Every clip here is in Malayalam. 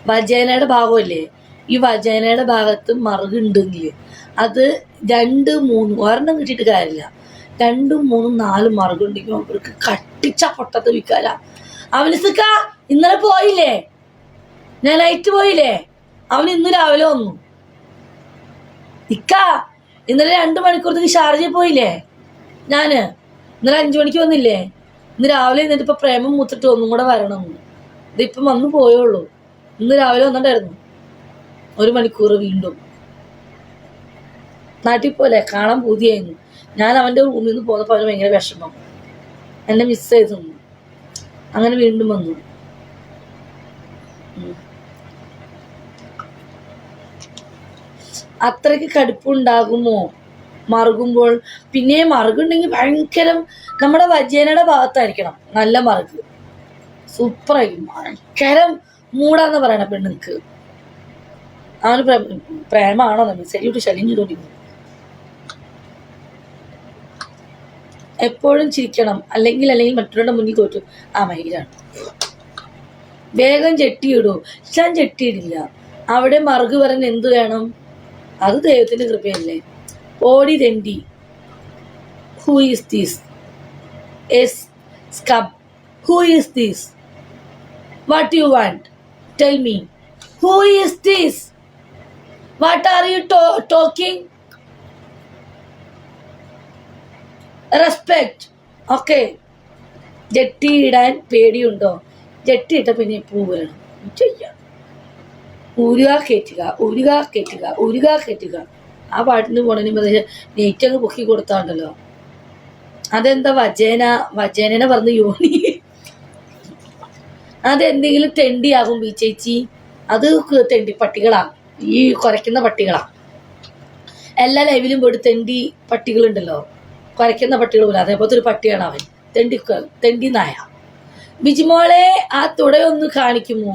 വജേനയുടെ ഭാഗമല്ലേ, ഈ വജേനയുടെ ഭാഗത്ത് മറുകുണ്ടെങ്കിൽ അത് 2, 3 ഒരെണ്ണം കിട്ടിയിട്ട് കാര്യമില്ല, 2, 3, 4 മറുകുണ്ടെങ്കിൽ അവർക്ക് കട്ടിച്ച പൊട്ടത്ത് വിൽക്കാല. അവനിസ്ക്ക ഇന്നലെ പോയില്ലേ, ഞാൻ നൈറ്റ് പോയില്ലേ, അവൻ ഇന്ന് രാവിലെ വന്നു. ഇക്ക ഇന്നലെ 2 മണിക്കൂറത്തേക്ക് ഷാർജയിൽ പോയില്ലേ, ഞാന് ഇന്നലെ 5 മണിക്ക് വന്നില്ലേ, ഇന്ന് രാവിലെ എന്നിട്ട് ഇപ്പൊ പ്രേമം മൂത്തിട്ട് ഒന്നും കൂടെ വരണം. ഇതിപ്പം വന്നു പോയുള്ളൂ, ഇന്ന് രാവിലെ വന്നിട്ടായിരുന്നു 1 മണിക്കൂർ. വീണ്ടും നാട്ടിൽ പോലെ കാണാൻ പൂതിയായിരുന്നു. ഞാൻ അവൻ്റെ റൂമിൽ നിന്ന് പോന്നപ്പോൾ അവന് ഭയങ്കര വിഷമം, എന്നെ മിസ് ചെയ്തു. അങ്ങനെ വീണ്ടും വന്നു. അത്രയ്ക്ക് കടുപ്പുണ്ടാകുമോ മറുകുമ്പോൾ? പിന്നെ മറുകുണ്ടെങ്കിൽ ഭയങ്കരം നമ്മുടെ വജേനയുടെ ഭാഗത്തായിരിക്കണം നല്ല മറുക്, സൂപ്പറായിരിക്കും. ഭയങ്കരം മൂടാന്ന് പറയണ പെണ്ണുക്ക്. അവന് പ്രേമാണോ നമ്മൾ ശരിയോട്ട് ശല്യം ചെയ്തോണ്ടിരിക്കുന്നു. എപ്പോഴും ചിരിക്കണം, അല്ലെങ്കിൽ മറ്റുള്ളവരുടെ മുന്നിൽ തോറ്റു. ആ മൈരാണ്. വേഗം ചെട്ടിയിടൂ. ഞാൻ ചെട്ടിയിടില്ല. അവിടെ മറുക് പറഞ്ഞ് എന്ത് വേണം? അത് ദൈവത്തിന്റെ കൃപയല്ലേ. ഓടി തെണ്ടി. Who is this? എസ് സ്കബ്. Who is this? What you want? Tell me. Who is this? What are you talking? Respect. Okay. ജെട്ടി ഇടാൻ പേടിയുണ്ടോ? ജെട്ടി ഇട്ട പിന്നെ പൂ വേണം ചെയ്യാം. ഊരുക കയറ്റുക, ഊരുക കയറ്റുക, ഊരുക കയറ്റുക. ആ പാട്ടിന് പോണതിന് നെയ്റ്റ് അങ്ങ് പൊക്കി കൊടുത്താണ്ടല്ലോ. അതെന്താ വജേനെ പറഞ്ഞ് യോനി? അതെന്തെങ്കിലും തെണ്ടിയാകും ബി ചേച്ചി. അത് തെണ്ടി പട്ടികളാ, ഈ കുരയ്ക്കുന്ന പട്ടികളാ. എല്ലാ ലൈവിലും പോയിട്ട് തെണ്ടി പട്ടികളുണ്ടല്ലോ, കുരയ്ക്കുന്ന പട്ടികൾ പോലെ. അതേപോലത്തെ ഒരു പട്ടിയാണ് അവൻ. തെണ്ടി നായ. ബിജിമോളെ ആ തുടയൊന്ന് കാണിക്കുമോ?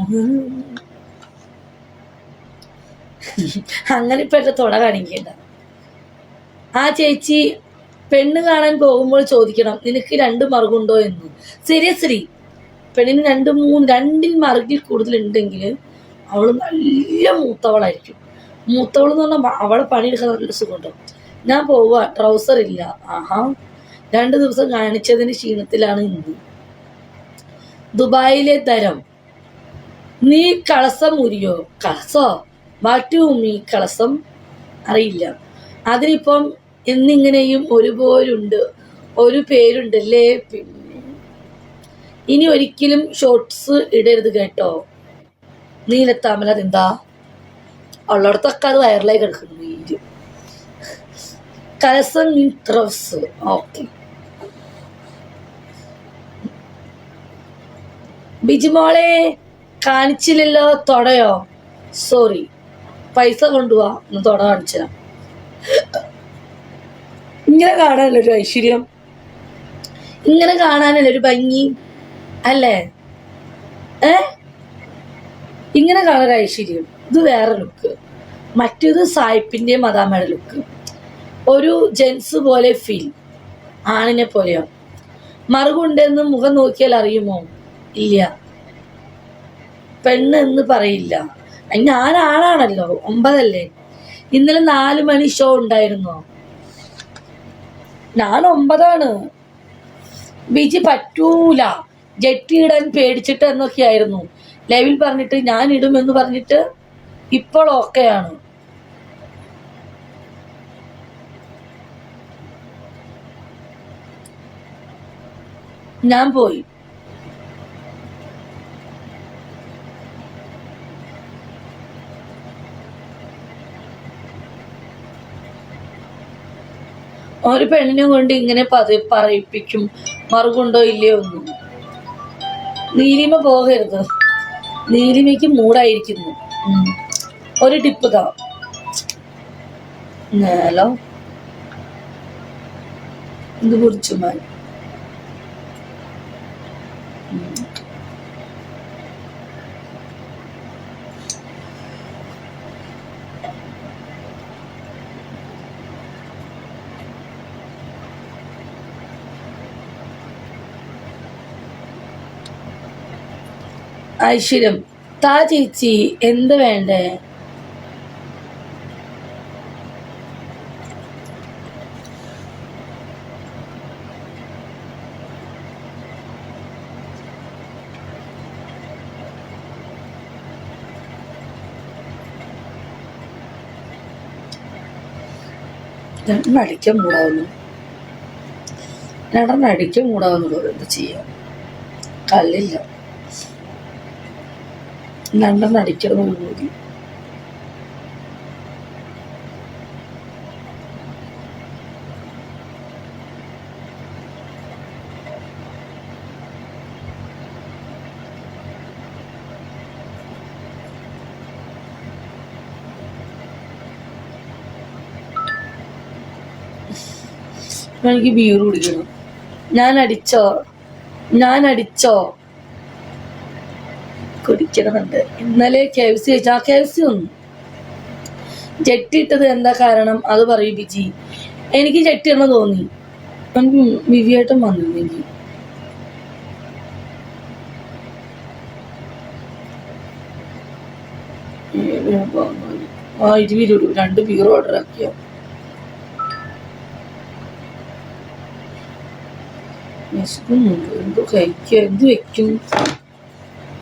അങ്ങനെ ഇപ്പൊ എന്റെ തുട കാണിക്കേണ്ട. ആ ചേച്ചി പെണ്ണ് കാണാൻ പോകുമ്പോൾ ചോദിക്കണം, നിനക്ക് 2 മറുകുണ്ടോ എന്ന്. സീരിയസ്ലി, പെണ്ണിന് 2, 3, 2 മറുകിൽ കൂടുതലുണ്ടെങ്കിൽ അവള് നല്ല മൂത്തവളായിരിക്കും. മൂത്തവൾ എന്ന് പറഞ്ഞാൽ അവളെ പണിയെടുക്കാൻ നല്ല സുഖമുണ്ടോ. ഞാൻ പോവാ, ട്രൗസർ ഇല്ല. ആഹാ, 2 ദിവസം കാണിച്ചതിന് ക്ഷീണത്തിലാണ് ഇന്ന്. ദുബായിലെ തരം. നീ കളസം ഉരിയോ? കളസോ? വാട്ടുമീ കളസം? അറിയില്ല. അതിനിപ്പം എന്നിങ്ങനെയും ഒരുപോലുണ്ട്, ഒരു പേരുണ്ടല്ലേ. പിന്നെ ഇനി ഒരിക്കലും ഷോർട്സ് ഇടരുത് കേട്ടോ. നീലത്താമല അതെന്താ? ഉള്ളിടത്തൊക്കെ അത് വൈറലായി കിടക്കുന്നു. നീര് കലസം മീൻ ട്രൗസ്. ഓക്കെ. ബിജിമോളെ കാണിച്ചില്ലല്ലോ തൊടയോ? സോറി, പൈസ കൊണ്ടുപോവാ, ഒന്ന് തൊട കാണിച്ചാ. ഇങ്ങനെ കാണാനല്ലോ ഒരു ഐശ്വര്യം, ഇങ്ങനെ കാണാനല്ലോ ഒരു ഭംഗി അല്ലേ? ഇങ്ങനെ കാണാൻ ഐശ്വര്യം. ഇത് വേറെ ലുക്ക്. മറ്റേത് സായിപ്പിന്റെ മദാമയുടെ ലുക്ക്. ഒരു ജെൻസ് പോലെ ഫീൽ, ആണിനെ പോലെയോ. മറുകുണ്ടെന്ന് മുഖം നോക്കിയാൽ അറിയുമോ? ഇല്ല. പെണ്ണ് എന്ന് പറയില്ല. ഞാൻ ആണാണല്ലോ. 9 അല്ലേ? ഇന്നലെ 4 മണി ഷോ ഉണ്ടായിരുന്നോ? ഞാൻ 9 ആണ്. ബിജി പറ്റൂല, ജെട്ടി ഇടാൻ പേടിച്ചിട്ട് എന്നൊക്കെയായിരുന്നു ലൈവിൽ പറഞ്ഞിട്ട്. ഞാൻ ഇടുമെന്ന് പറഞ്ഞിട്ട് ഇപ്പോൾ ഓക്കെയാണ്. ഞാൻ പോയി. ഒരു പെണ്ണിനെ കൊണ്ട് ഇങ്ങനെ പറയിപ്പിക്കും, മറുകുണ്ടോ ഇല്ലയോ ഒന്നും. നീലിമ പോകരുത്, നീലിമയ്ക്ക് മൂടായിരിക്കുന്നു. ഒരു ടിപ്പ് താ. ഹലോ, ഇത് കുറിച്ചുമായി ഐശ്വര്യം താ ചേച്ചി എന്ത് വേണ്ടേ? രണ്ടടിക്കാൻ മൂടാവുന്നു, രണ്ടെണ്ണടിക്കാൻ മൂടാവുന്നു. എന്ത് ചെയ്യാം, കല്ലില്ല. രണ്ടെണ്ണം അടിക്കണം കൂടി. എനിക്ക് ബീർ കുടിക്കണം. ഞാൻ അടിച്ചോ കുടിക്കണമെന്നുണ്ട്. ഇന്നലെ KFC കഴിച്ചു. ആ KFC ഒന്നും ജെട്ടിട്ടത് എന്താ കാരണം അത് പറയൂ ബിജി. എനിക്ക് ജെട്ടി എന്ന് തോന്നി. എനിക്ക് വിവിയായിട്ടും വന്നിരുന്നെങ്കിൽ ആ 20 രൂപ 2 ബീർ ഓർഡർ ആക്കിയോ. എന്തോ കഴിക്കുക, എന്ത് വെക്കും.